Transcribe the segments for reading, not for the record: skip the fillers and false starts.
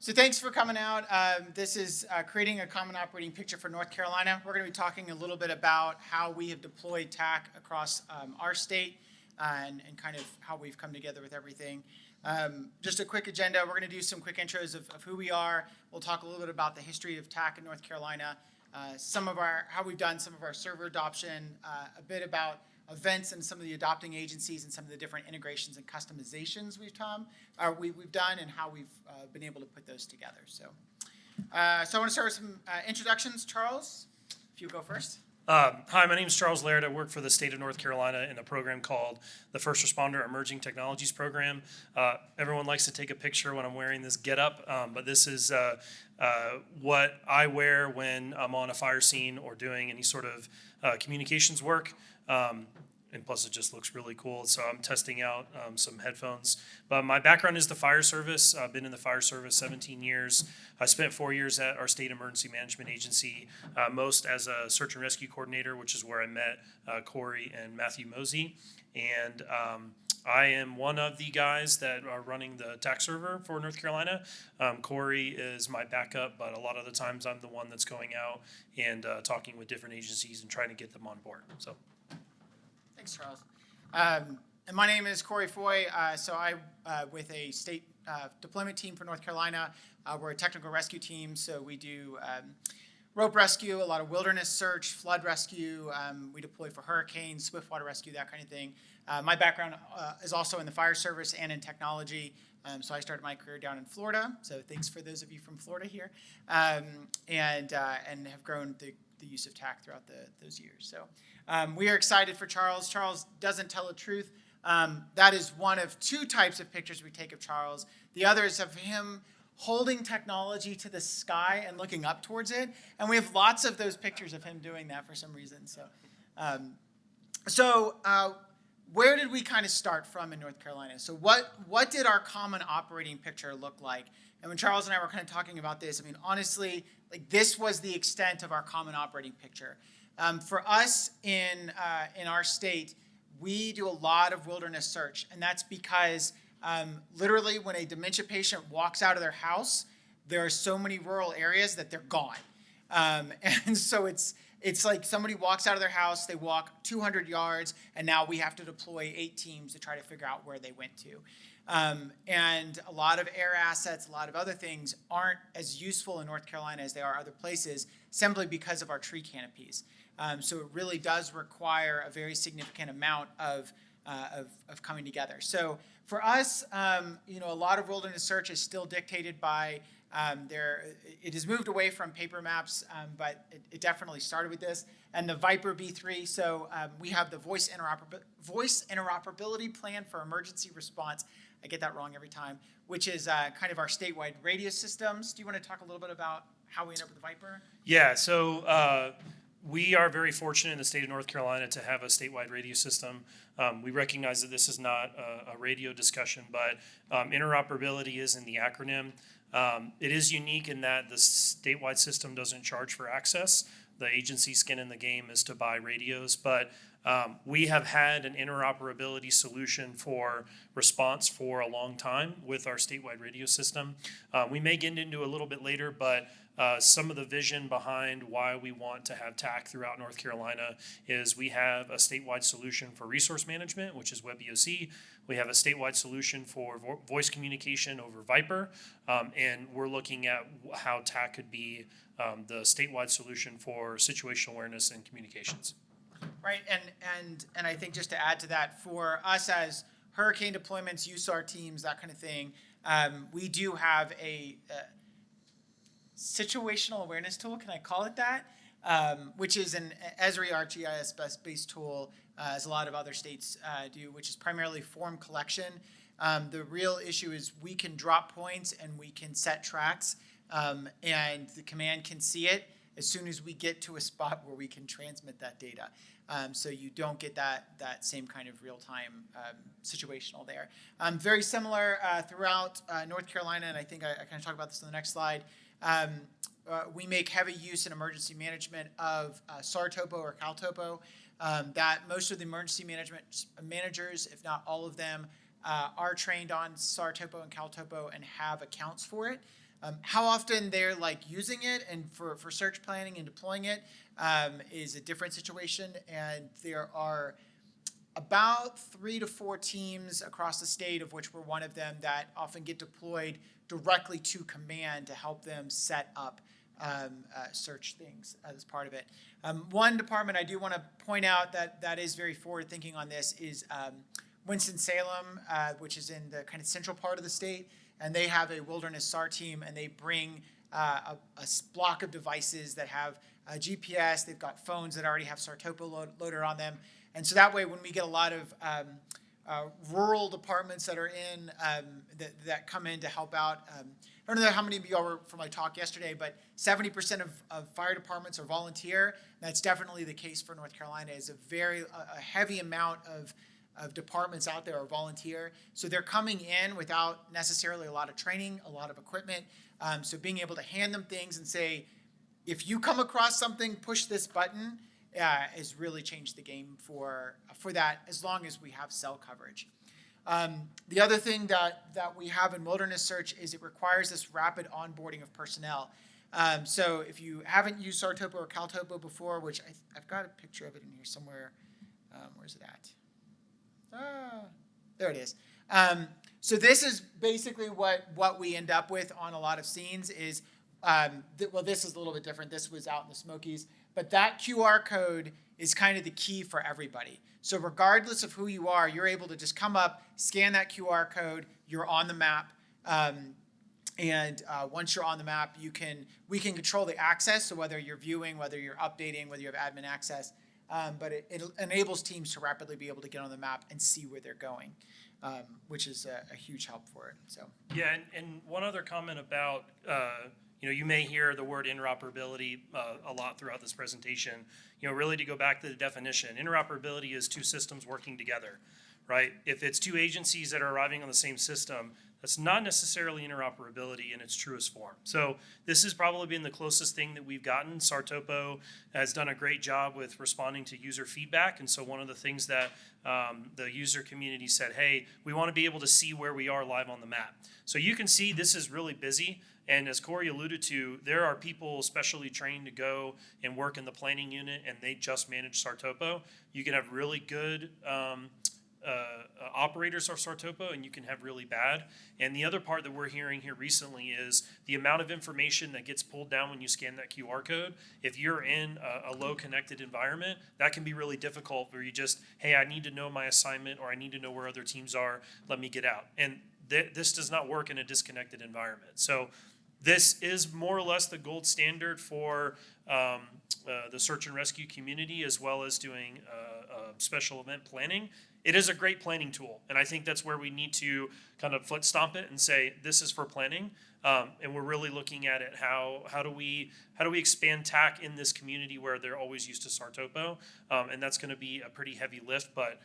So thanks for coming out. This is creating a common operating picture for North Carolina. We're going to be talking a little bit about how we have deployed TAC across our state and kind of how we've come together with everything. Just a quick agenda. We're going to do some quick intros of who we are. We'll talk a little bit about the history of TAC in North Carolina, how we've done some of our server adoption, a bit about events and some of the adopting agencies and some of the different integrations and customizations we've done, and how we've been able to put those together. So I want to start with some introductions. Charles, if you go first. Hi, my name is Charles Laird. I work for the state of North Carolina in a program called the First Responder Emerging Technologies Program. Everyone likes to take a picture when I'm wearing this getup, but this is what I wear when I'm on a fire scene or doing any sort of communications work. And plus it just looks really cool. So I'm testing out some headphones. But my background is the fire service. I've been in the fire service 17 years. I spent 4 years at our state emergency management agency, most as a search and rescue coordinator, which is where I met Cory and Matthew Mosey. And I am one of the guys that are running the TAC server for North Carolina. Cory is my backup, but a lot of the times I'm the one that's going out and talking with different agencies and trying to get them on board. So. Thanks, Charles. And my name is Cory Foy. So I, with a state deployment team for North Carolina, we're a technical rescue team. So we do rope rescue, a lot of wilderness search, flood rescue. We deploy for hurricanes, swift water rescue, that kind of thing. My background is also in the fire service and in technology. So I started my career down in Florida. So thanks for those of you from Florida here, and have grown the use of TAC throughout those years. So we are excited for Charles. Charles doesn't tell the truth. That is one of two types of pictures we take of Charles. The other is of him holding technology to the sky and looking up towards it. And we have lots of those pictures of him doing that for some reason. So where did we kind of start from in North Carolina? So what did our common operating picture look like? And when Charles and I were kind of talking about this, I mean, honestly, like this was the extent of our common operating picture. For us in our state, we do a lot of wilderness search, and that's because literally when a dementia patient walks out of their house, there are so many rural areas that they're gone. And so it's like somebody walks out of their house, they walk 200 yards, and now we have to deploy 8 teams to try to figure out where they went to. And a lot of air assets, a lot of other things aren't as useful in North Carolina as they are other places simply because of our tree canopies. So it really does require a very significant amount of coming together. So for us, a lot of wilderness search is still dictated by it has moved away from paper maps, but it definitely started with this. And the Viper B3, so we have the voice interoperability plan for emergency response. I get that wrong every time, which is kind of our statewide radio systems. Do you want to talk a little bit about how we end up with the Viper? Yeah, so we are very fortunate in the state of North Carolina to have a statewide radio system. We recognize that this is not a radio discussion, but interoperability is in the acronym. It is unique in that the statewide system doesn't charge for access. The agency's skin in the game is to buy radios, but we have had an interoperability solution for response for a long time with our statewide radio system. We may get into a little bit later, but some of the vision behind why we want to have TAC throughout North Carolina is we have a statewide solution for resource management, which is WebEOC. We have a statewide solution for voice communication over Viper, and we're looking at how TAC could be the statewide solution for situational awareness and communications. Right, and I think just to add to that, for us as hurricane deployments, USAR teams, that kind of thing, we do have a situational awareness tool, can I call it that? Which is an Esri ArcGIS-based tool, as a lot of other states do, which is primarily form collection. The real issue is we can drop points and we can set tracks, and the command can see it as soon as we get to a spot where we can transmit that data. So you don't get that same kind of real-time situational there. Very similar throughout North Carolina, and I think I kind of talk about this on the next slide. We make heavy use in emergency management of SAR-Topo or CalTopo. That most of the emergency management managers, if not all of them, are trained on SAR-Topo and CalTopo and have accounts for it. How often they're like using it and for search planning and deploying it is a different situation. And there are about 3 to 4 teams across the state, of which we're one of them, that often get deployed directly to command to help them set up search things as part of it. One department I do want to point out that is very forward thinking on this is Winston-Salem, which is in the kind of central part of the state, and they have a wilderness SAR team, and they bring a block of devices that have GPS. They've got phones that already have SARTOPO loaded on them, and so that way, when we get a lot of rural departments that are in that come in to help out. I don't know how many of y'all were from my talk yesterday, but 70% of fire departments are volunteer. That's definitely the case for North Carolina. Is a heavy amount of departments out there are volunteer. So they're coming in without necessarily a lot of training, a lot of equipment. So being able to hand them things and say, if you come across something, push this button, has really changed the game for that, as long as we have cell coverage. The other thing that we have in wilderness search is it requires this rapid onboarding of personnel. So if you haven't used SARTOPO or CalTOPO before, which I've got a picture of it in here somewhere. Where's it at? There it is. So this is basically what we end up with on a lot of scenes is, this is a little bit different. This was out in the Smokies. But that QR code is kind of the key for everybody. So regardless of who you are, you're able to just come up, scan that QR code, you're on the map. Once you're on the map, we can control the access. So whether you're viewing, whether you're updating, whether you have admin access, but it enables teams to rapidly be able to get on the map and see where they're going, which is a huge help for it. So yeah, and one other comment about you may hear the word interoperability a lot throughout this presentation. Really to go back to the definition, interoperability is two systems working together, right? If it's two agencies that are arriving on the same system, that's not necessarily interoperability in its truest form. So this has probably been the closest thing that we've gotten. SARTOPO has done a great job with responding to user feedback. And so one of the things that the user community said, hey, we want to be able to see where we are live on the map. So you can see this is really busy. And as Cory alluded to, there are people specially trained to go and work in the planning unit, and they just manage SARTOPO. You can have really good operators of SARTOPO, and you can have really bad. And the other part that we're hearing here recently is the amount of information that gets pulled down when you scan that QR code. If you're in a low connected environment, that can be really difficult where you just, hey, I need to know my assignment, or I need to know where other teams are, let me get out. And this does not work in a disconnected environment. So this is more or less the gold standard for the search and rescue community, as well as doing special event planning. It is a great planning tool, and I think that's where we need to kind of foot stomp it and say this is for planning. And we're really looking at it how do we expand TAC in this community where they're always used to SARTOPO, and that's going to be a pretty heavy lift, but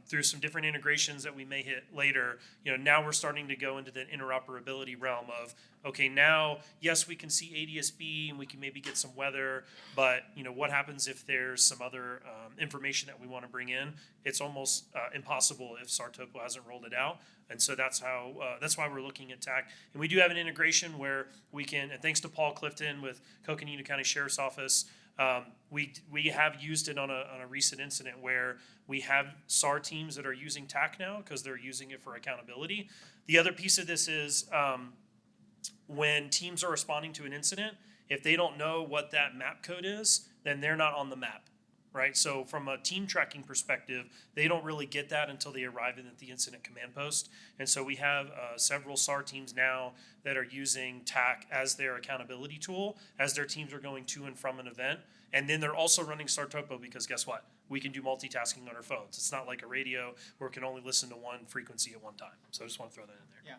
through some different integrations that we may hit later, now we're starting to go into the interoperability realm of, okay, now, yes, we can see ADSB and we can maybe get some weather, but what happens if there's some other information that we want to bring in? It's almost impossible if SARTOPO hasn't rolled it out. And so that's why we're looking at TAC. And we do have an integration where we can, and thanks to Paul Clifton with Coconino County Sheriff's Office, we have used it on a recent incident where we have SAR teams that are using TAC now because they're using it for accountability. The other piece of this is when teams are responding to an incident, if they don't know what that map code is, then they're not on the map, right? So from a team tracking perspective, they don't really get that until they arrive at the incident command post. And so we have several SAR teams now that are using TAC as their accountability tool as their teams are going to and from an event. And then they're also running SARTOPO because guess what? We can do multitasking on our phones. It's not like a radio where it can only listen to one frequency at one time. So I just want to throw that in there. Yeah.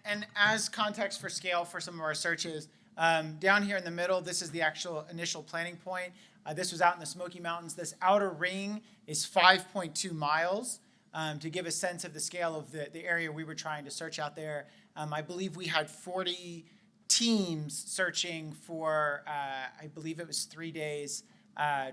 And as context for scale for some of our searches, down here in the middle, this is the actual initial planning point. This was out in the Smoky Mountains. This outer ring is 5.2 miles. To give a sense of the scale of the area we were trying to search out there, I believe we had 40 teams searching for, I believe it was 3 days,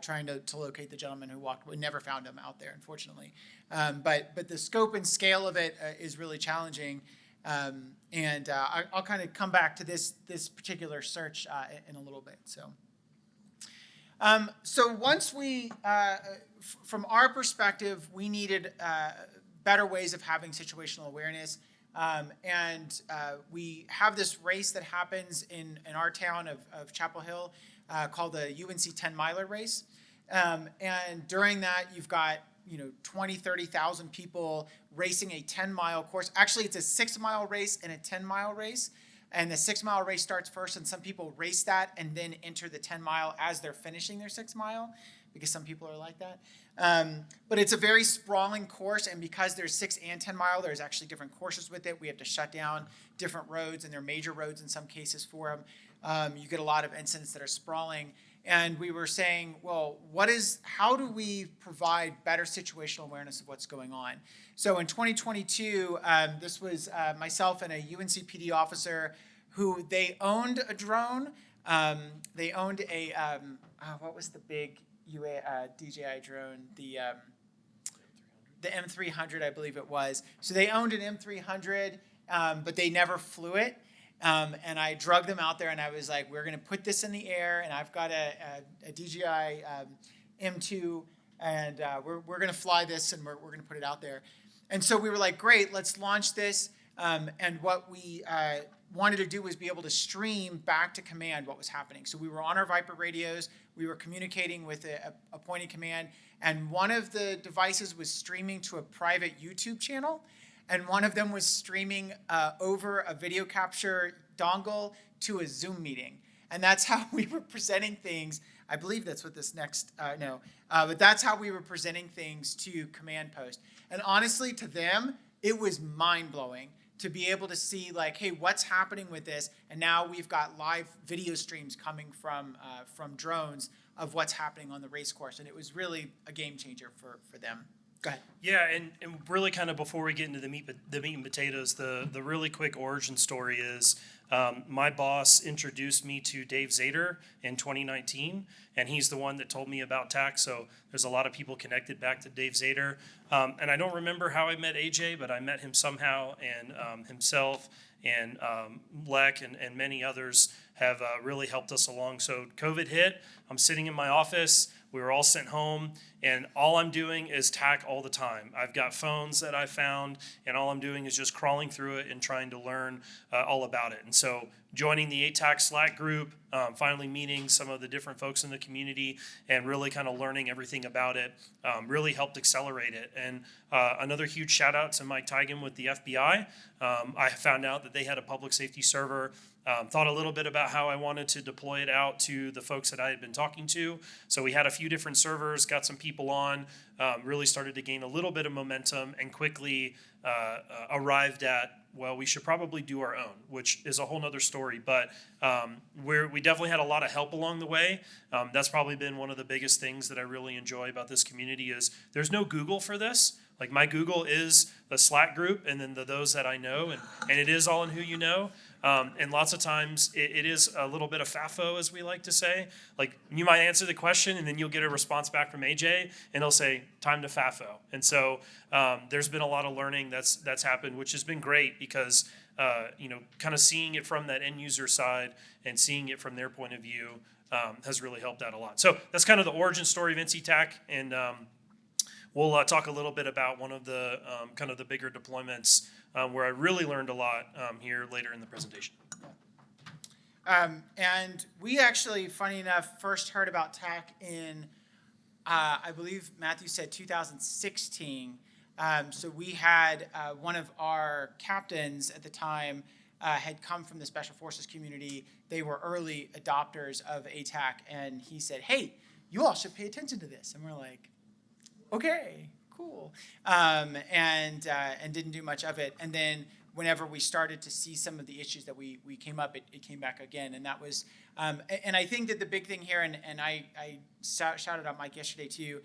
trying to locate the gentleman who walked. We never found him out there, unfortunately. But the scope and scale of it is really challenging. I'll kind of come back to this particular search in a little bit. So once we, from our perspective, we needed better ways of having situational awareness. We have this race that happens in our town of Chapel Hill called the UNC 10 miler race. And during that, you've got 20, 30,000 people racing a 10-mile course. Actually, it's a 6-mile race and a 10-mile race. And the 6-mile race starts first, and some people race that and then enter the 10-mile as they're finishing their 6-mile, because some people are like that. But it's a very sprawling course, and because there's 6 and 10-mile, there's actually different courses with it. We have to shut down different roads, and they're major roads in some cases for them. You get a lot of incidents that are sprawling. And we were saying, well, how do we provide better situational awareness of what's going on? So in 2022, this was myself and a UNC PD officer who they owned a drone. They owned a, what was the big DJI drone? The M300, I believe it was. So they owned an M300, but they never flew it. And I drugged them out there, and I was like, we're going to put this in the air, and I've got a DJI M2, and we're going to fly this, and we're going to put it out there. And so we were like, great, let's launch this. And what we wanted to do was be able to stream back to command what was happening. So we were on our Viper radios. We were communicating with a point of command, and one of the devices was streaming to a private YouTube channel. And one of them was streaming over a video capture dongle to a Zoom meeting. And that's how we were presenting things. I believe that's what this next, but that's how we were presenting things to command post. And honestly, to them, it was mind-blowing to be able to see, like, hey, what's happening with this? And now we've got live video streams coming from drones of what's happening on the race course. And it was really a game changer for them. Go ahead. Yeah, and really kind of before we get into the meat and potatoes, the really quick origin story is my boss introduced me to Dave Zader in 2019, and he's the one that told me about TAC, so there's a lot of people connected back to Dave Zader. And I don't remember how I met AJ, but I met him somehow, and himself and Lek and many others have really helped us along. So COVID hit, I'm sitting in my office, we were all sent home, and all I'm doing is TAC all the time. I've got phones that I found, and all I'm doing is just crawling through it and trying to learn all about it. And so joining the ATAC Slack group, finally meeting some of the different folks in the community and really kind of learning everything about it really helped accelerate it. And another huge shout out to Mike Tigan with the FBI. I found out that they had a public safety server. Thought a little bit about how I wanted to deploy it out to the folks that I had been talking to. So we had a few different servers, got some people on, really started to gain a little bit of momentum, and quickly arrived at, well, we should probably do our own, which is a whole nother story. But we definitely had a lot of help along the way. That's probably been one of the biggest things that I really enjoy about this community is there's no Google for this. Like my Google is the Slack group and then those that I know, and it is all in who you know. And lots of times it is a little bit of FAFO, as we like to say. Like you might answer the question and then you'll get a response back from AJ and he'll say, time to FAFO. And so there's been a lot of learning that's happened, which has been great because, kind of seeing it from that end user side and seeing it from their point of view has really helped out a lot. So that's kind of the origin story of NCTAC. And we'll talk a little bit about one of the kind of the bigger deployments where I really learned a lot here later in the presentation. And we actually, funny enough, first heard about TAC in, I believe Matthew said 2016. So we had one of our captains at the time had come from the Special Forces community. They were early adopters of ATAC, and he said, hey, you all should pay attention to this. And we're like, okay, cool, and didn't do much of it. And then whenever we started to see some of the issues that we came up, it came back again. And that was, and I think that the big thing here, and I shouted out Mike yesterday too,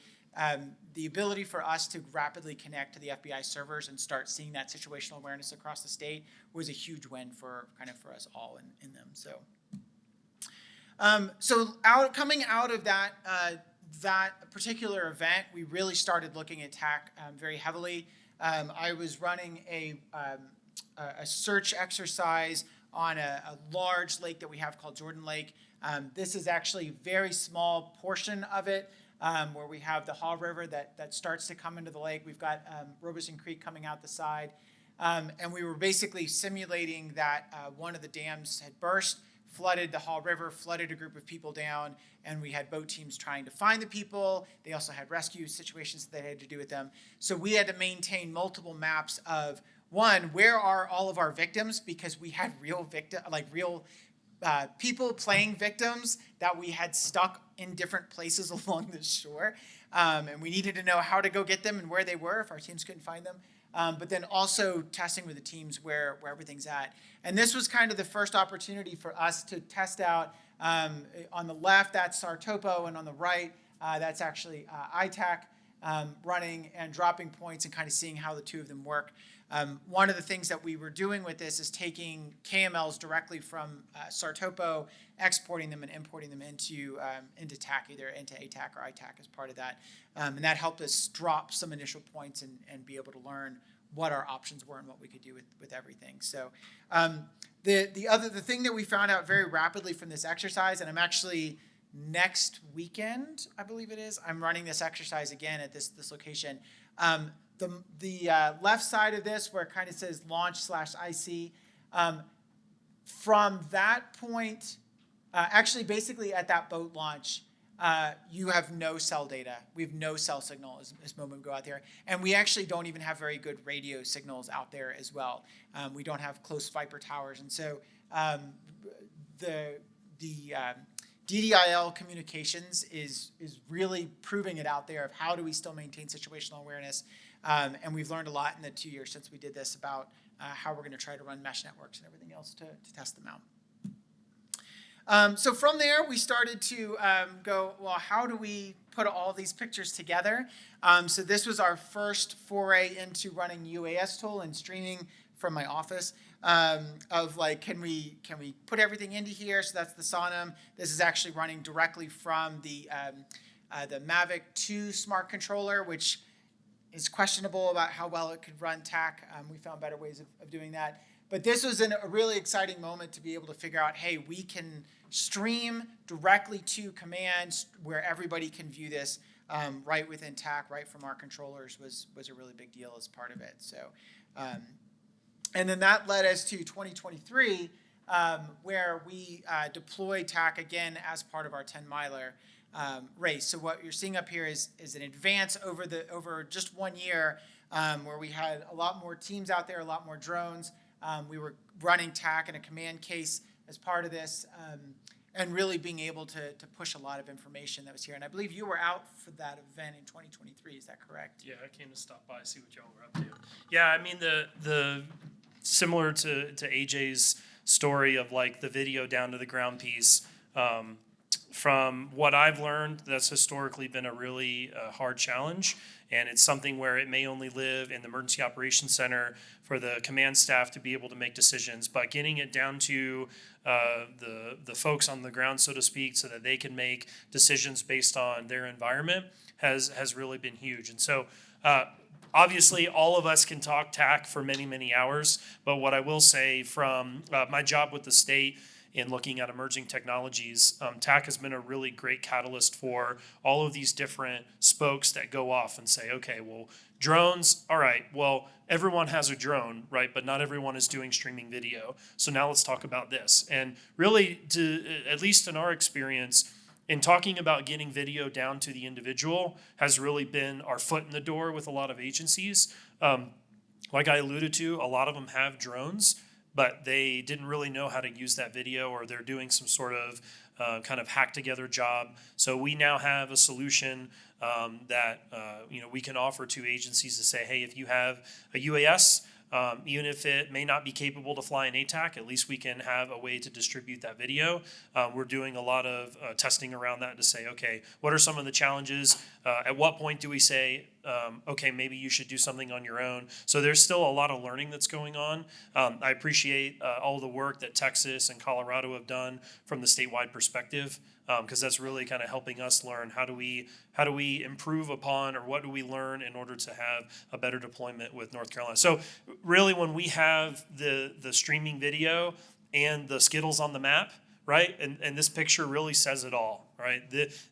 the ability for us to rapidly connect to the FBI servers and start seeing that situational awareness across the state was a huge win for us all in them. So, coming out of that, that particular event, we really started looking at TAC very heavily. I was running a search exercise on a large lake that we have called Jordan Lake. This is actually a very small portion of it where we have the Haw River that starts to come into the lake. We've got Robeson Creek coming out the side. And we were basically simulating that one of the dams had burst, flooded the Haw River, flooded a group of people down, and we had boat teams trying to find the people. They also had rescue situations that they had to do with them. So we had to maintain multiple maps of, one, where are all of our victims? Because we had real people playing victims that we had stuck in different places along the shore. And we needed to know how to go get them and where they were if our teams couldn't find them. But then also testing with the teams where everything's at. And this was kind of the first opportunity for us to test out. On the left, that's Sartopo, and on the right, that's actually ITAC running and dropping points and kind of seeing how the two of them work. One of the things that we were doing with this is taking KMLs directly from Sartopo, exporting them and importing them into TAC, either into ATAC or ITAC as part of that. And that helped us drop some initial points and be able to learn what our options were and what we could do with everything. So the thing that we found out very rapidly from this exercise, and I'm actually next weekend, I believe it is, I'm running this exercise again at this location. The left side of this, where it kind of says launch/IC, from that point, actually basically at that boat launch, you have no cell data. We have no cell signal as moment we go out there. And we actually don't even have very good radio signals out there as well. We don't have close Viper towers. And so the DDIL communications is really proving it out there of how do we still maintain situational awareness. And we've learned a lot in the 2 years since we did this about how we're going to try to run mesh networks and everything else to test them out. So from there, we started to go, well, how do we put all these pictures together? So this was our first foray into running UAS tool and streaming from my office of like, can we put everything into here? So that's the Sonam. This is actually running directly from the Mavic 2 smart controller, which is questionable about how well it could run TAC. We found better ways of doing that. But this was a really exciting moment to be able to figure out, hey, we can stream directly to commands where everybody can view this right within TAC, right from our controllers was a really big deal as part of it. So, and then that led us to 2023, where we deployed TAC again as part of our 10-miler race. So what you're seeing up here is an advance over just 1 year, where we had a lot more teams out there, a lot more drones. We were running TAC in a command case as part of this, and really being able to push a lot of information that was here. And I believe you were out for that event in 2023. Is that correct? Yeah, I came to stop by, see what y'all were up to. Yeah, I mean, the similar to AJ's story of like the video down to the ground piece. From what I've learned, that's historically been a really hard challenge, and it's something where it may only live in the Emergency Operations Center for the command staff to be able to make decisions, but getting it down to the folks on the ground, so to speak, so that they can make decisions based on their environment has really been huge. And so obviously, all of us can talk TAC for many, many hours, but what I will say from my job with the state in looking at emerging technologies, TAC has been a really great catalyst for all of these different spokes that go off and say, okay, well, drones, all right, well, everyone has a drone, right? But not everyone is doing streaming video. So now let's talk about this. And really, at least in our experience, in talking about getting video down to the individual has really been our foot in the door with a lot of agencies. Like I alluded to, a lot of them have drones, but they didn't really know how to use that video, or they're doing some sort of kind of hack together job. So we now have a solution that we can offer to agencies to say, hey, if you have a UAS, even if it may not be capable to fly in ATAC, at least we can have a way to distribute that video. We're doing a lot of testing around that to say, okay, what are some of the challenges? At what point do we say, okay, maybe you should do something on your own. So there's still a lot of learning that's going on. I appreciate all the work that Texas and Colorado have done from the statewide perspective, because that's really kind of helping us learn how do we improve upon, or what do we learn in order to have a better deployment with North Carolina. So really, when we have the streaming video and the Skittles on the map, right, and this picture really says it all, right?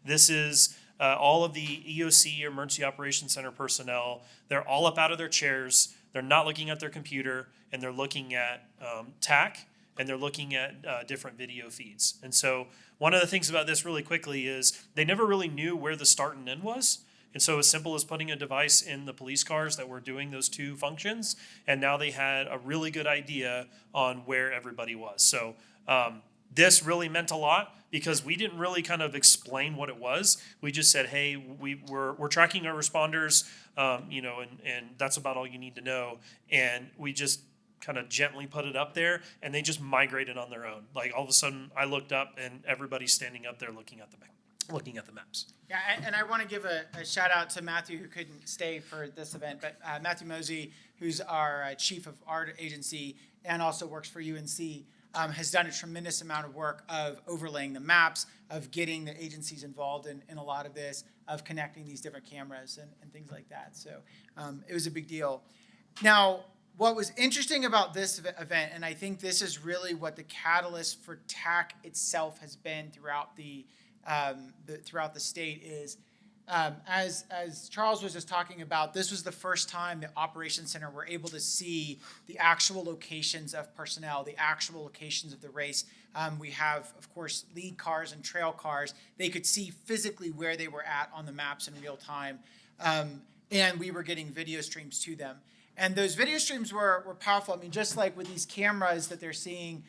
This is all of the EOC, Emergency Operations Center personnel. They're all up out of their chairs. They're not looking at their computer, and they're looking at TAC, and they're looking at different video feeds. And so one of the things about this really quickly is they never really knew where the start and end was. And so as simple as putting a device in the police cars that were doing those two functions, and now they had a really good idea on where everybody was. So this really meant a lot, because we didn't really kind of explain what it was. We just said, hey, we're tracking our responders, and that's about all you need to know. And we just kind of gently put it up there, and they just migrated on their own. Like all of a sudden I looked up and everybody's standing up there looking at the maps. Yeah, and I want to give a shout out to Matthew, who couldn't stay for this event, but Matthew Mosey, who's our chief of our agency and also works for UNC, has done a tremendous amount of work of overlaying the maps, of getting the agencies involved in a lot of this, of connecting these different cameras and things like that. So it was a big deal. Now, what was interesting about this event, and I think this is really what the catalyst for TAC itself has been throughout the state, is as Charles was just talking about, this was the first time the Operations Center were able to see the actual locations of personnel, the actual locations of the race. We have, of course, lead cars and trail cars. They could see physically where they were at on the maps in real time, and we were getting video streams to them. And those video streams were powerful. I mean, just like with these cameras that they're seeing,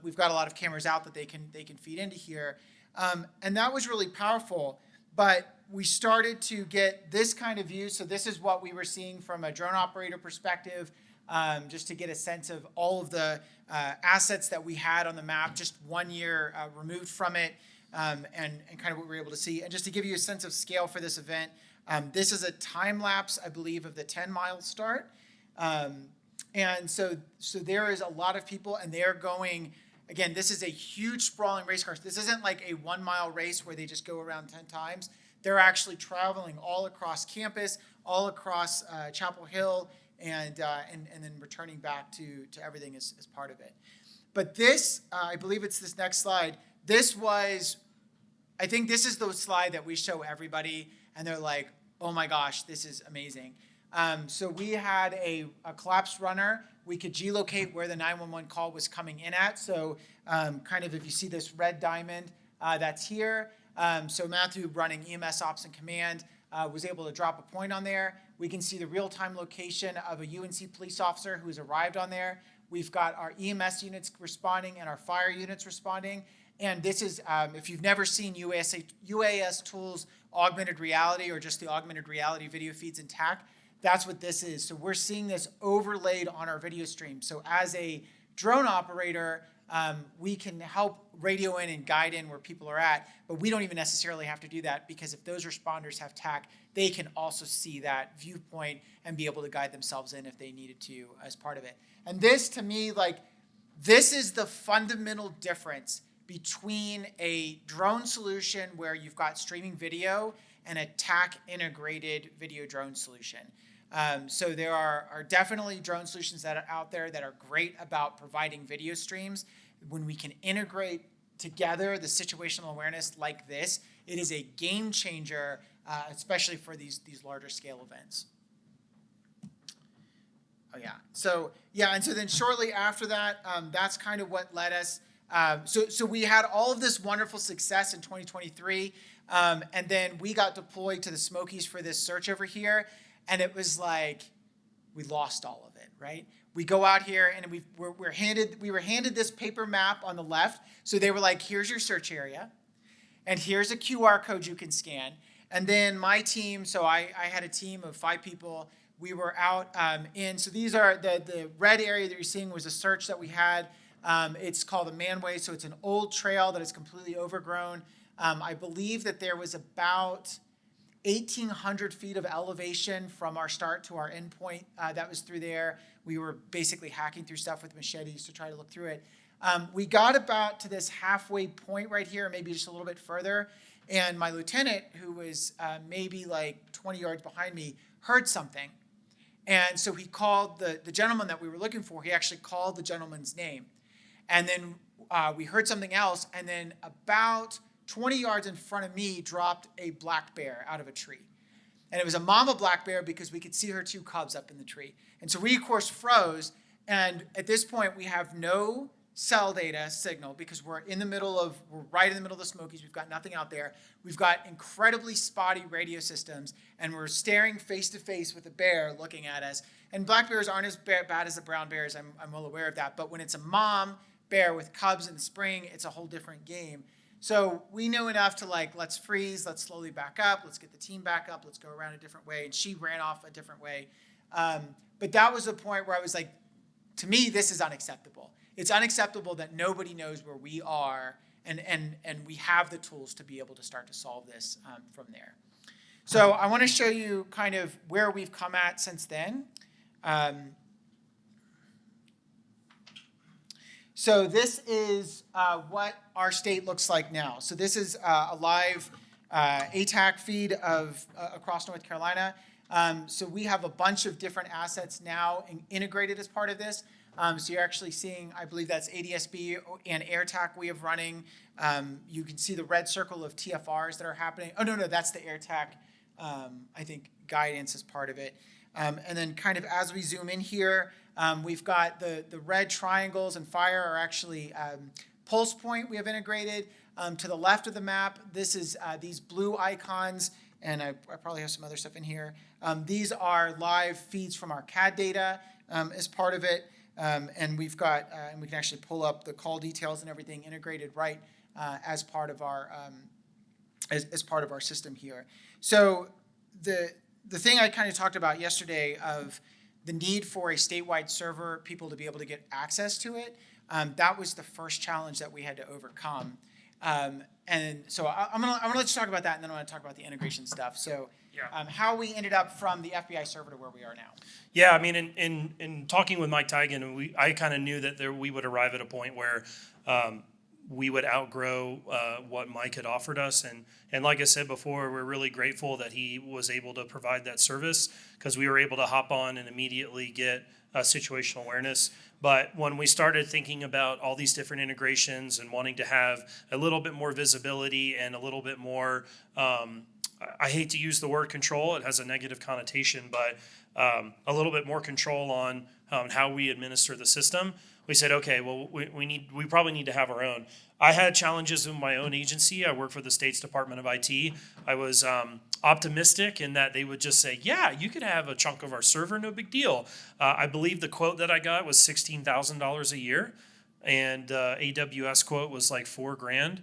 we've got a lot of cameras out that they can feed into here, and that was really powerful. But we started to get this kind of view. So this is what we were seeing from a drone operator perspective, just to get a sense of all of the assets that we had on the map, just 1 year removed from it, and kind of what we were able to see. And just to give you a sense of scale for this event, this is a time lapse, I believe, of the 10-mile start. And so there is a lot of people, and they're going. Again, this is a huge sprawling race car. This isn't like a 1 mile race where they just go around 10 times. They're actually traveling all across campus, all across Chapel Hill, and then returning back to everything as part of it. But this, I believe it's this next slide. I think this is the slide that we show everybody, and they're like, oh my gosh, this is amazing. So we had a collapsed runner. We could geolocate where the 911 call was coming in at. So kind of if you see this red diamond, that's here. So Matthew, running EMS Ops and Command, was able to drop a point on there. We can see the real-time location of a UNC police officer who has arrived on there. We've got our EMS units responding and our fire units responding. And this is, if you've never seen UAS Tools augmented reality, or just the augmented reality video feeds in TAC, that's what this is. So we're seeing this overlaid on our video stream. So as a drone operator, we can help radio in and guide in where people are at, but we don't even necessarily have to do that, because if those responders have TAC, they can also see that viewpoint and be able to guide themselves in if they needed to as part of it. And this, to me, this is the fundamental difference between a drone solution where you've got streaming video and a TAC integrated video drone solution. So there are definitely drone solutions that are out there that are great about providing video streams. When we can integrate together the situational awareness like this, it is a game changer, especially for these larger scale events. Oh yeah. So yeah, and so then shortly after that, that's kind of what led us. So we had all of this wonderful success in 2023, and then we got deployed to the Smokies for this search over here. And it was like, we lost all of it, right? We go out here and we were handed this paper map on the left. So they were like, here's your search area, and here's a QR code you can scan. And then my team, so I had a team of 5 people. We were out so these are the red area that you're seeing was a search that we had. It's called a manway, so it's an old trail that is completely overgrown. I believe that there was about 1,800 feet of elevation from our start to our endpoint. That was through there. We were basically hacking through stuff with machetes to try to look through it. We got about to this halfway point right here, maybe just a little bit further, and my lieutenant, who was maybe like 20 yards behind me, heard something. And so he called the gentleman that we were looking for. He actually called the gentleman's name. And then we heard something else, and then about 20 yards in front of me dropped a black bear out of a tree. And it was a mama black bear because we could see her 2 cubs up in the tree. And so we, of course, froze. And at this point, we have no cell data signal because we're right in the middle of the Smokies. We've got nothing out there. We've got incredibly spotty radio systems, and we're staring face to face with a bear looking at us. And black bears aren't as bad as the brown bears. I'm well aware of that. But when it's a mom bear with cubs in the spring, it's a whole different game. So we knew enough to let's freeze, let's slowly back up, let's get the team back up, let's go around a different way. And she ran off a different way. But that was the point where I was like, to me, this is unacceptable. It's unacceptable that nobody knows where we are, and we have the tools to be able to start to solve this from there. So I want to show you kind of where we've come at since then. So this is what our state looks like now. So this is a live ATAC feed of across North Carolina. So we have a bunch of different assets now integrated as part of this. So you're actually seeing, I believe that's ADSB and AirTAC we have running. You can see the red circle of TFRs that are happening. Oh, no, that's the AirTAC, I think, guidance as part of it. And then kind of as we zoom in here, we've got the red triangles and fire are actually pulse point we have integrated. To the left of the map, this is these blue icons, and I probably have some other stuff in here. These are live feeds from our CAD data as part of it. And we've got, and we can actually pull up the call details and everything integrated right as part of our as part of our system here. So the thing I kind of talked about yesterday of the need for a statewide server, people to be able to get access to it, that was the first challenge that we had to overcome. And so I'm gonna let you talk about that, and then I want to talk about the integration stuff. So. Yeah. How we ended up from the FBI server to where we are now. Yeah, I mean, in talking with Mike Teigen, I kind of knew that we would arrive at a point where we would outgrow what Mike had offered us. And like I said before, we're really grateful that he was able to provide that service because we were able to hop on and immediately get situational awareness. But when we started thinking about all these different integrations and wanting to have a little bit more visibility and a little bit more I hate to use the word control, it has a negative connotation, but a little bit more control on how we administer the system. We said, okay, well, we probably need to have our own. I had challenges in my own agency. I work for the state's Department of IT. I was optimistic in that they would just say, yeah, you could have a chunk of our server, no big deal. I believe the quote that I got was $16,000 a year, and AWS quote was like $4,000.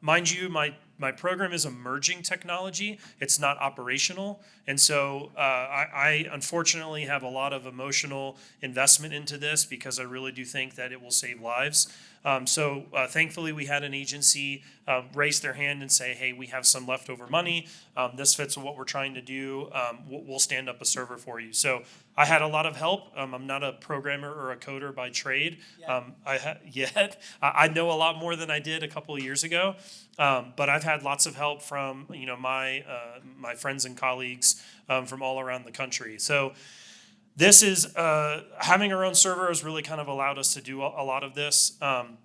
Mind you, my program is emerging technology. It's not operational. And so I unfortunately have a lot of emotional investment into this because I really do think that it will save lives. So thankfully we had an agency raise their hand and say, hey, we have some leftover money. This fits what we're trying to do. We'll stand up a server for you. So I had a lot of help. I'm not a programmer or a coder by trade yet. I know a lot more than I did a couple of years ago. But I've had lots of help from my friends and colleagues from all around the country. So this is having our own server has really kind of allowed us to do a lot of this. And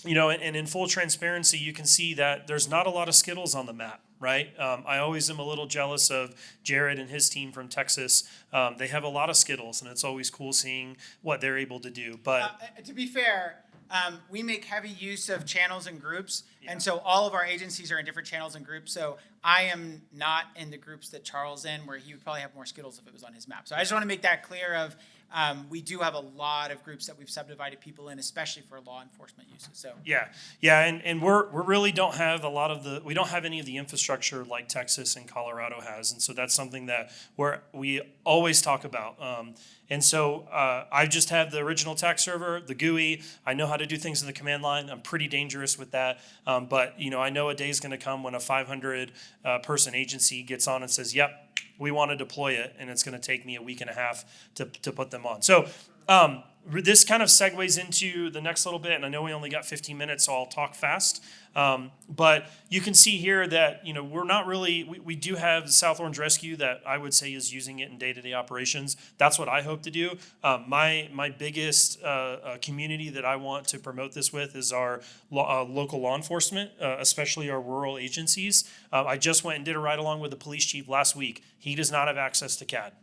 in full transparency, you can see that there's not a lot of Skittles on the map, right? I always am a little jealous of Jared and his team from Texas. They have a lot of Skittles, and it's always cool seeing what they're able to do. But to be fair, we make heavy use of channels and groups, and so all of our agencies are in different channels and groups. So I am not in the groups that Charles in, where he would probably have more Skittles if it was on his map. So I just want to make that clear of we do have a lot of groups that we've subdivided people in, especially for law enforcement uses. So and we really don't have we don't have any of the infrastructure like Texas and Colorado has, and so that's something that we always talk about. And so I just have the original TAC server, the GUI. I know how to do things in the command line. I'm pretty dangerous with that. But I know a day is going to come when a 500 person agency gets on and says, yep, we want to deploy it, and it's going to take me a week and a half to put them on. So this kind of segues into the next little bit, and I know we only got 15 minutes, so I'll talk fast. But you can see here that, we're not really, we do have South Orange Rescue that I would say is using it in day-to-day operations. That's what I hope to do. My biggest community that I want to promote this with is our local law enforcement, especially our rural agencies. I just went and did a ride along with the police chief last week. He does not have access to CAD.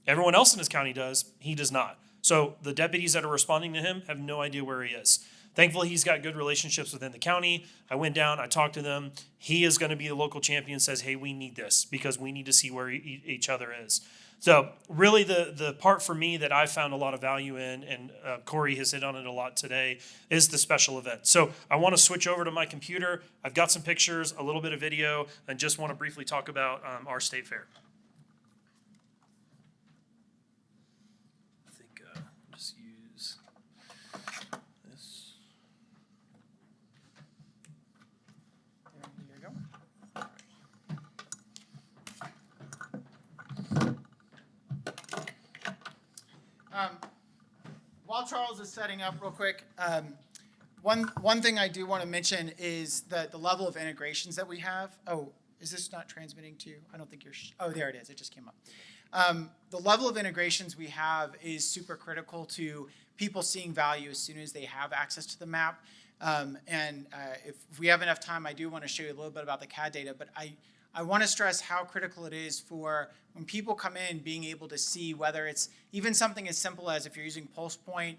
Everyone else in his county does. He does not. So the deputies that are responding to him have no idea where he is. Thankfully, he's got good relationships within the county. I went down, I talked to them. He is going to be the local champion, says, hey, we need this because we need to see where each other is. So really the part for me that I found a lot of value in, and Cory has hit on it a lot today, is the special event. So I want to switch over to my computer. I've got some pictures, a little bit of video, and just want to briefly talk about our state fair. I think just use this. There you go. While Charles is setting up real quick, one thing I do want to mention is the level of integrations that we have. Oh, is this not transmitting to you? I don't think you're, oh, there it is. It just came up. The level of integrations we have is super critical to people seeing value as soon as they have access to the map. If we have enough time, I do want to show you a little bit about the CAD data, but I want to stress how critical it is for when people come in being able to see whether it's even something as simple as if you're using PulsePoint,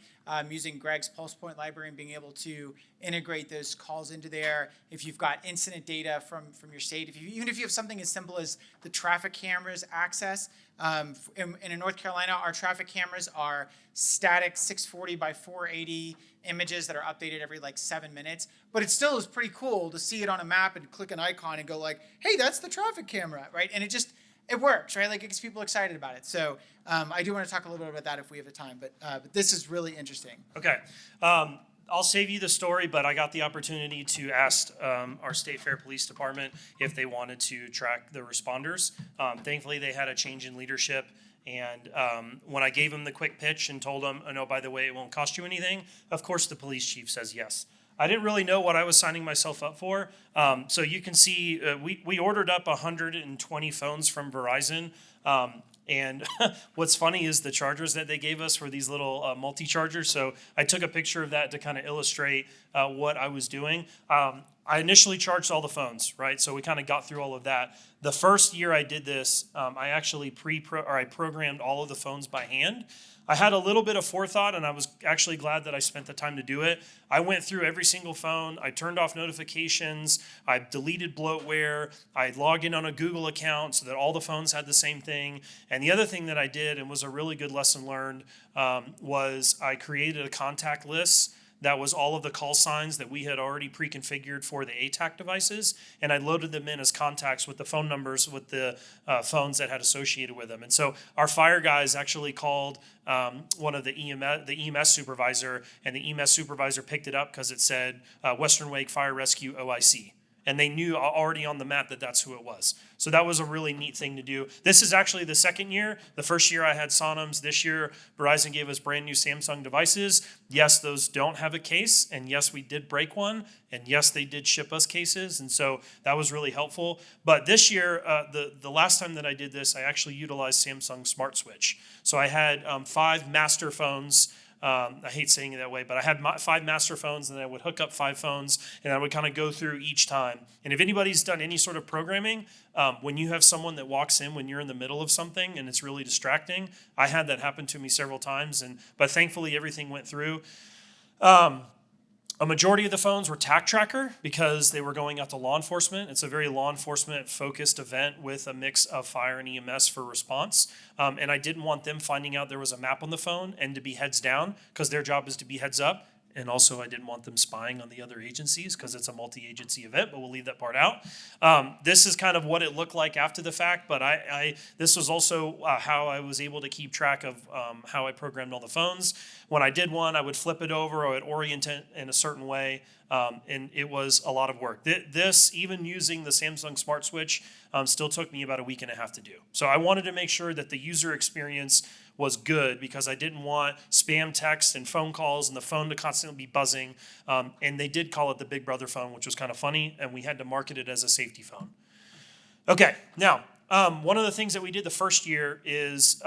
using Greg's PulsePoint library and being able to integrate those calls into there. If you've got incident data from your state, even if you have something as simple as the traffic cameras access. In North Carolina, our traffic cameras are static 640 by 480 images that are updated every 7 minutes. But it still is pretty cool to see it on a map and click an icon and go like, hey, that's the traffic camera, right? And it works, right? It gets people excited about it. So I do want to talk a little bit about that if we have the time, but this is really interesting. Okay. I'll save you the story, but I got the opportunity to ask our State Fair Police Department if they wanted to track the responders. Thankfully, they had a change in leadership. And when I gave them the quick pitch and told them, oh, no, by the way, it won't cost you anything, of course the police chief says yes. I didn't really know what I was signing myself up for. So you can see we ordered up 120 phones from Verizon. And what's funny is the chargers that they gave us were these little multi-chargers. So I took a picture of that to kind of illustrate what I was doing. I initially charged all the phones, right? So we kind of got through all of that. The first year I did this, I actually I programmed all of the phones by hand. I had a little bit of forethought, and I was actually glad that I spent the time to do it. I went through every single phone. I turned off notifications. I deleted bloatware. I logged in on a Google account so that all the phones had the same thing. And the other thing that I did, and was a really good lesson learned, was I created a contact list that was all of the call signs that we had already pre-configured for the ATAC devices, and I loaded them in as contacts with the phone numbers with the phones that had associated with them. And so our fire guys actually called one of the EMS supervisor, and the EMS supervisor picked it up because it said Western Wake Fire Rescue OIC. And they knew already on the map that that's who it was. So that was a really neat thing to do. This is actually the second year. The first year I had Sonams. This year, Verizon gave us brand new Samsung devices. Yes, those don't have a case. And yes, we did break one. And yes, they did ship us cases. And so that was really helpful. But this year, the last time that I did this, I actually utilized Samsung Smart Switch. So I had 5 master phones. I hate saying it that way, but I had 5 master phones, and then I would hook up 5 phones, and I would kind of go through each time. And if anybody's done any sort of programming, when you have someone that walks in when you're in the middle of something and it's really distracting, I had that happen to me several times, but thankfully everything went through. A majority of the phones were TAC tracker because they were going out to law enforcement. It's a very law enforcement focused event with a mix of fire and EMS for response. And I didn't want them finding out there was a map on the phone and to be heads down because their job is to be heads up. And also, I didn't want them spying on the other agencies because it's a multi-agency event, but we'll leave that part out. This is kind of what it looked like after the fact, but this was also how I was able to keep track of how I programmed all the phones. When I did one, I would flip it over, I would orient it in a certain way, and it was a lot of work. This, even using the Samsung Smart Switch, still took me about a week and a half to do. So I wanted to make sure that the user experience was good because I didn't want spam text and phone calls and the phone to constantly be buzzing. And they did call it the Big Brother phone, which was kind of funny, and we had to market it as a safety phone. Okay, now, one of the things that we did the first year is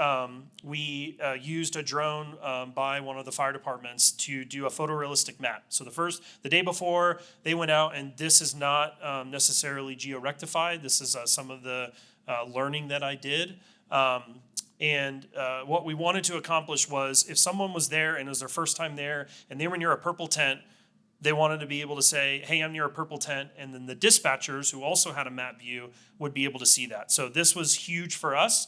we used a drone by one of the fire departments to do a photorealistic map. So the day before, they went out, and this is not necessarily geo-rectified. This is some of the learning that I did. And what we wanted to accomplish was if someone was there and it was their first time there and they were near a purple tent, they wanted to be able to say, hey, I'm near a purple tent. And then the dispatchers, who also had a map view, would be able to see that. So this was huge for us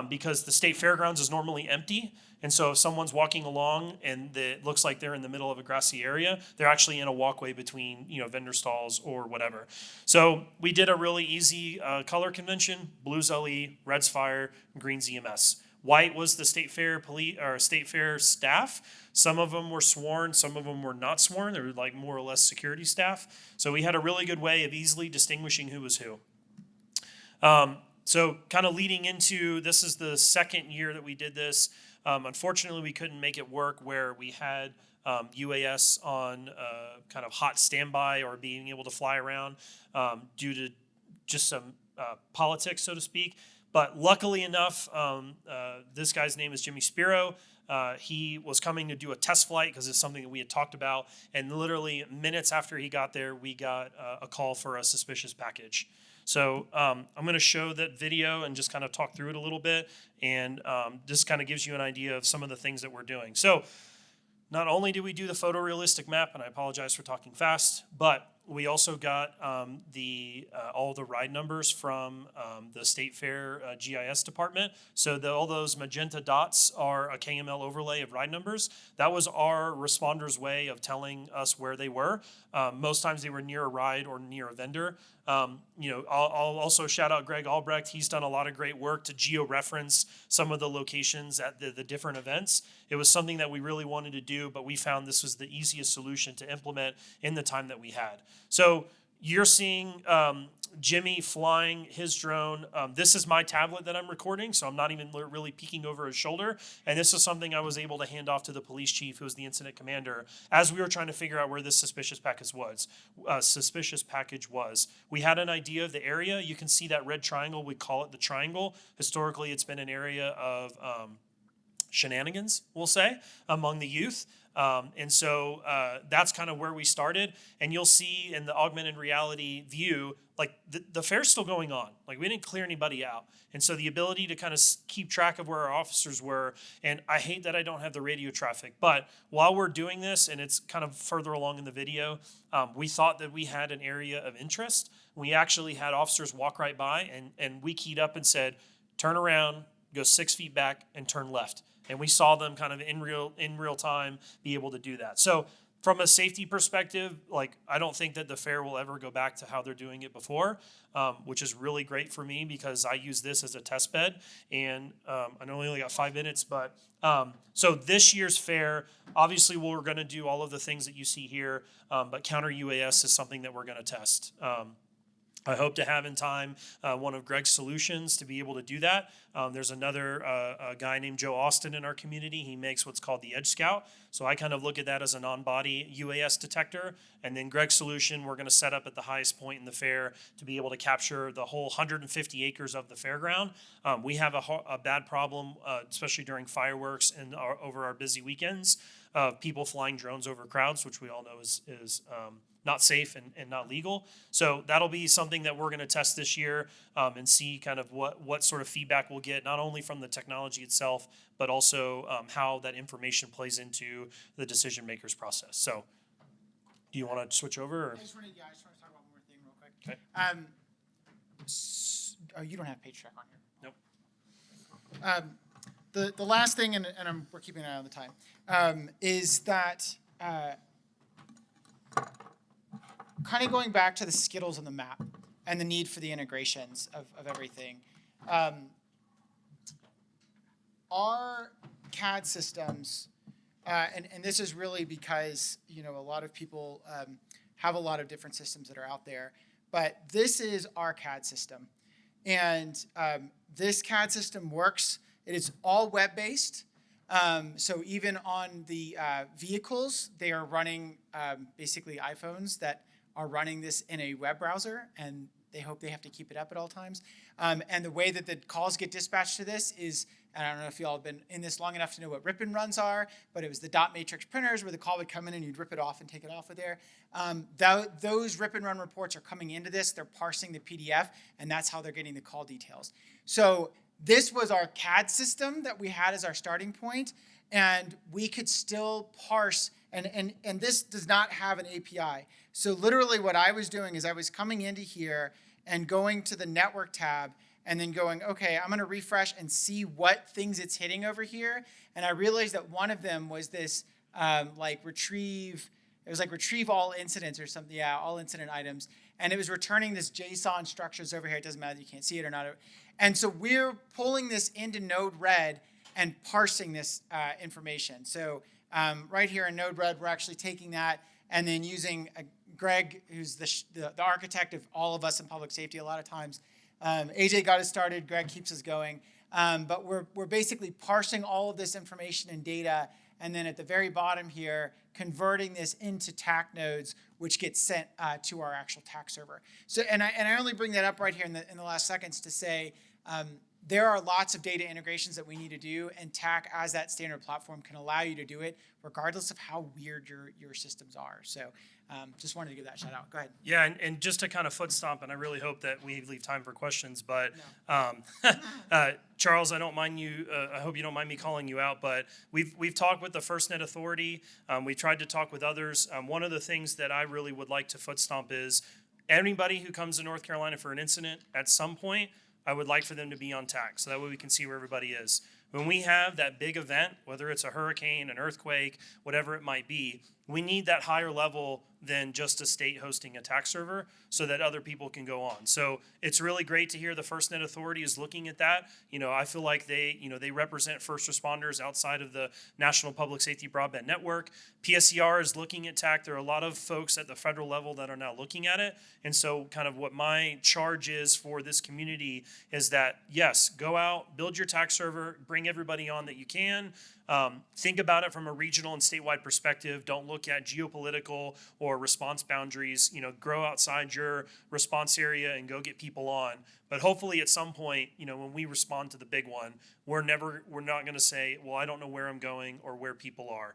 because the state fairgrounds is normally empty. And so if someone's walking along and it looks like they're in the middle of a grassy area, they're actually in a walkway between vendor stalls or whatever. So we did a really easy color convention: blue's LE, red's fire, green's EMS. White was the state fair police or state fair staff. Some of them were sworn, some of them were not sworn. They were like more or less security staff. So we had a really good way of easily distinguishing who was who. So kind of leading into, this is the second year that we did this. Unfortunately, we couldn't make it work where we had UAS on kind of hot standby or being able to fly around due to just some politics, so to speak. But luckily enough, this guy's name is Jimmy Spiro. He was coming to do a test flight because it's something that we had talked about. And literally minutes after he got there, we got a call for a suspicious package. So I'm going to show that video and just kind of talk through it a little bit. And this kind of gives you an idea of some of the things that we're doing. So not only did we do the photorealistic map, and I apologize for talking fast, but we also got all the ride numbers from the State Fair GIS department. So all those magenta dots are a KML overlay of ride numbers. That was our responders' way of telling us where they were. Most times they were near a ride or near a vendor. I'll also shout out Greg Albrecht. He's done a lot of great work to geo-reference some of the locations at the different events. It was something that we really wanted to do, but we found this was the easiest solution to implement in the time that we had. So you're seeing Jimmy flying his drone. This is my tablet that I'm recording, so I'm not even really peeking over his shoulder. And this is something I was able to hand off to the police chief, who was the incident commander, as we were trying to figure out where this suspicious package was. We had an idea of the area. You can see that red triangle. We call it the triangle. Historically, it's been an area of shenanigans, we'll say, among the youth. And so that's kind of where we started. And you'll see in the augmented reality view, like the fair's still going on. Like we didn't clear anybody out. And so the ability to kind of keep track of where our officers were, and I hate that I don't have the radio traffic, but while we're doing this, and it's kind of further along in the video, we thought that we had an area of interest. We actually had officers walk right by, and we keyed up and said, turn around, go 6 feet back, and turn left. And we saw them kind of in real time be able to do that. So from a safety perspective, like I don't think that the fair will ever go back to how they're doing it before, which is really great for me because I use this as a test bed. And I know we only got 5 minutes, but so this year's fair, obviously we're going to do all of the things that you see here, but counter UAS is something that we're going to test. I hope to have in time one of Greg's solutions to be able to do that. There's another a guy named Joe Austin in our community. He makes what's called the Edge Scout. So I kind of look at that as a non-body UAS detector. And then Greg's solution, we're going to set up at the highest point in the fair to be able to capture the whole 150 acres of the fairground. We have a bad problem, especially during fireworks and over our busy weekends, of people flying drones over crowds, which we all know is not safe and not legal. So that'll be something that we're going to test this year and see kind of what sort of feedback we'll get, not only from the technology itself, but also how that information plays into the decision makers process. So do you want to switch over? Or? I just want to talk about one more thing real quick. Okay. You don't have page track on here. Nope. The last thing, and we're keeping an eye on the time, is that kind of going back to the Skittles on the map and the need for the integrations of everything. Our CAD systems, and this is really because, a lot of people have a lot of different systems that are out there, but this is our CAD system. And this CAD system works. It is all web-based. So even on the vehicles, they are running basically iPhones that are running this in a web browser, and they hope they have to keep it up at all times. And the way that the calls get dispatched to this is, and I don't know if you all have been in this long enough to know what rip and runs are, but it was the dot matrix printers where the call would come in and you'd rip it off and take it off of there. Those rip and run reports are coming into this. They're parsing the PDF, and that's how they're getting the call details. So this was our CAD system that we had as our starting point, and we could still parse, and this does not have an API. So literally what I was doing is I was coming into here and going to the network tab and then going, okay, I'm going to refresh and see what things it's hitting over here. And I realized that one of them was this retrieve all incidents or something. Yeah, all incident items. And it was returning this JSON structures over here. It doesn't matter if you can't see it or not. And so we're pulling this into Node-RED and parsing this information. So right here in Node-RED, we're actually taking that and then using Greg, who's the architect of all of us in public safety a lot of times. AJ got us started. Greg keeps us going. But we're basically parsing all of this information and data, and then at the very bottom here, converting this into TAC nodes, which get sent to our actual TAC server. So, and I only bring that up right here in the last seconds to say there are lots of data integrations that we need to do, and TAC as that standard platform can allow you to do it regardless of how weird your systems are. So just wanted to give that shout out. Go ahead. Yeah, and just to kind of foot stomp, and I really hope that we leave time for questions, but Charles, I don't mind you, I hope you don't mind me calling you out, but we've talked with the FirstNet Authority. We've tried to talk with others. One of the things that I really would like to foot stomp is anybody who comes to North Carolina for an incident, at some point, I would like for them to be on TAC, so that way we can see where everybody is. When we have that big event, whether it's a hurricane, an earthquake, whatever it might be, we need that higher level than just a state hosting a TAC server so that other people can go on. So it's really great to hear the FirstNet Authority is looking at that. I feel like they represent first responders outside of the National Public Safety Broadband Network. PSCR is looking at TAC. There are a lot of folks at the federal level that are now looking at it. And so kind of what my charge is for this community is that, yes, go out, build your TAC server, bring everybody on that you can. Think about it from a regional and statewide perspective. Don't look at geopolitical or response boundaries. Grow outside your response area and go get people on. But hopefully at some point, when we respond to the big one, we're not going to say, well, I don't know where I'm going or where people are.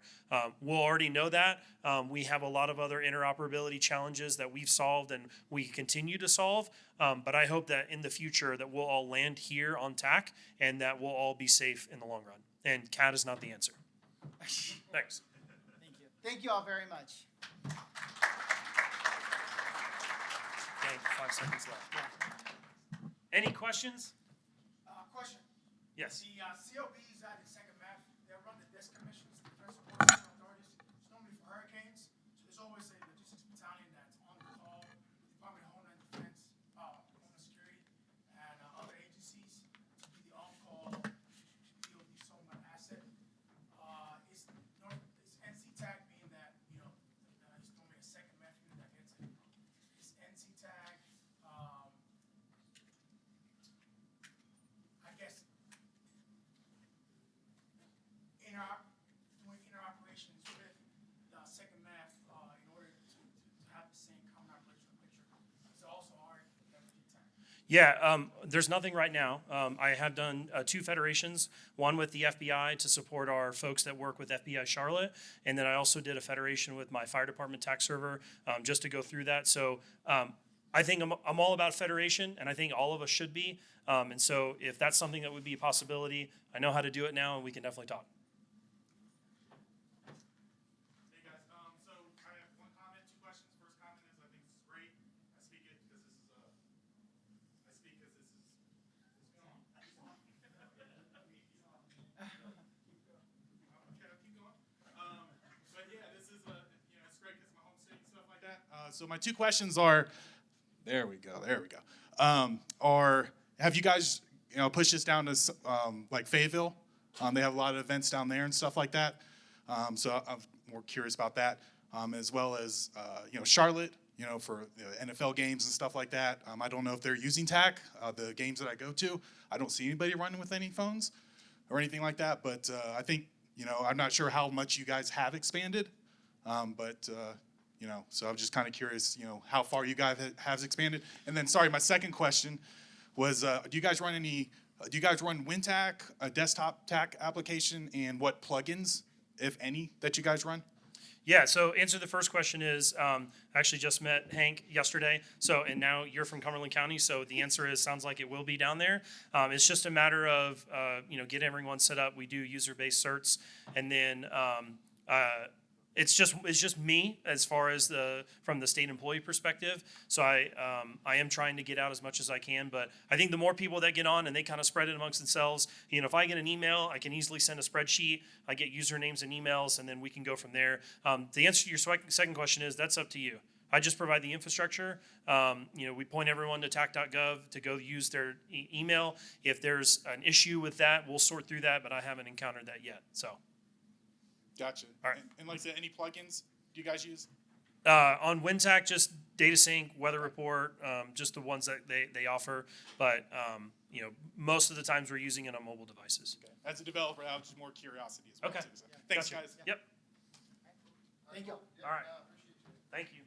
We'll already know that. We have a lot of other interoperability challenges that we've solved and we continue to solve. But I hope that in the future that we'll all land here on TAC and that we'll all be safe in the long run. And CAD is not the answer. Thanks. Thank you. Thank you all very much. Okay, 5 seconds left. Any questions? Question. Yes. The COBs at the second map, they run the desk commissions, defense support authorities. It's normally for hurricanes. So there's always a logistics battalion that's on the call, Department of Homeland Defense, Homeland Security, and other agencies to be the on-call DOD SOMA asset. Is NCTAG being that, it's normally a second map unit that gets it. Is NCTAG, I guess, doing interoperations with the second math in order to have the same common operational picture. Is also our leveraging time. Yeah, there's nothing right now. I have done 2 federations, one with the FBI to support our folks that work with FBI Charlotte, and then I also did a federation with my fire department tax server just to go through that. So I think I'm all about federation, and I think all of us should be. And so if that's something that would be a possibility, I know how to do it now, and we can definitely talk. Hey guys, so I have one comment, 2 questions. First comment is I think this is great. I speak because this is Can I keep going? But yeah, this is it's great because my home state and stuff like that. So my two questions are, there we go. Have you guys, pushed this down to like Fayetteville? They have a lot of events down there and stuff like that. So I'm more curious about that, as well as Charlotte, for NFL games and stuff like that. I don't know if they're using TAC. The games that I go to, I don't see anybody running with any phones or anything like that. But I think I'm not sure how much you guys have expanded, but. So I'm just kind of curious, how far you guys have expanded. And then, sorry, my second question was, do you guys run WinTAC, a desktop TAC application, and what plugins, if any, that you guys run? Yeah, so answer the first question is, I actually just met Hank yesterday, and now you're from Cumberland County, so the answer is, sounds like it will be down there. It's just a matter of, get everyone set up. We do user-based certs, and then it's just me as far as from the state employee perspective. So I am trying to get out as much as I can, but I think the more people that get on and they kind of spread it amongst themselves, if I get an email, I can easily send a spreadsheet. I get usernames and emails, and then we can go from there. The answer to your second question is that's up to you. I just provide the infrastructure. We point everyone to tac.gov to go use their email. If there's an issue with that, we'll sort through that, but I haven't encountered that yet. So. Gotcha. All right. And like I said, any plugins do you guys use? On WinTAC, just data sync, weather report, just the ones that they offer. But, most of the times we're using it on mobile devices. Okay. As a developer, that was just more curiosity as well. Okay. Too. So, thanks, Gotcha. guys. Yep. Thank you. All right. Thank you.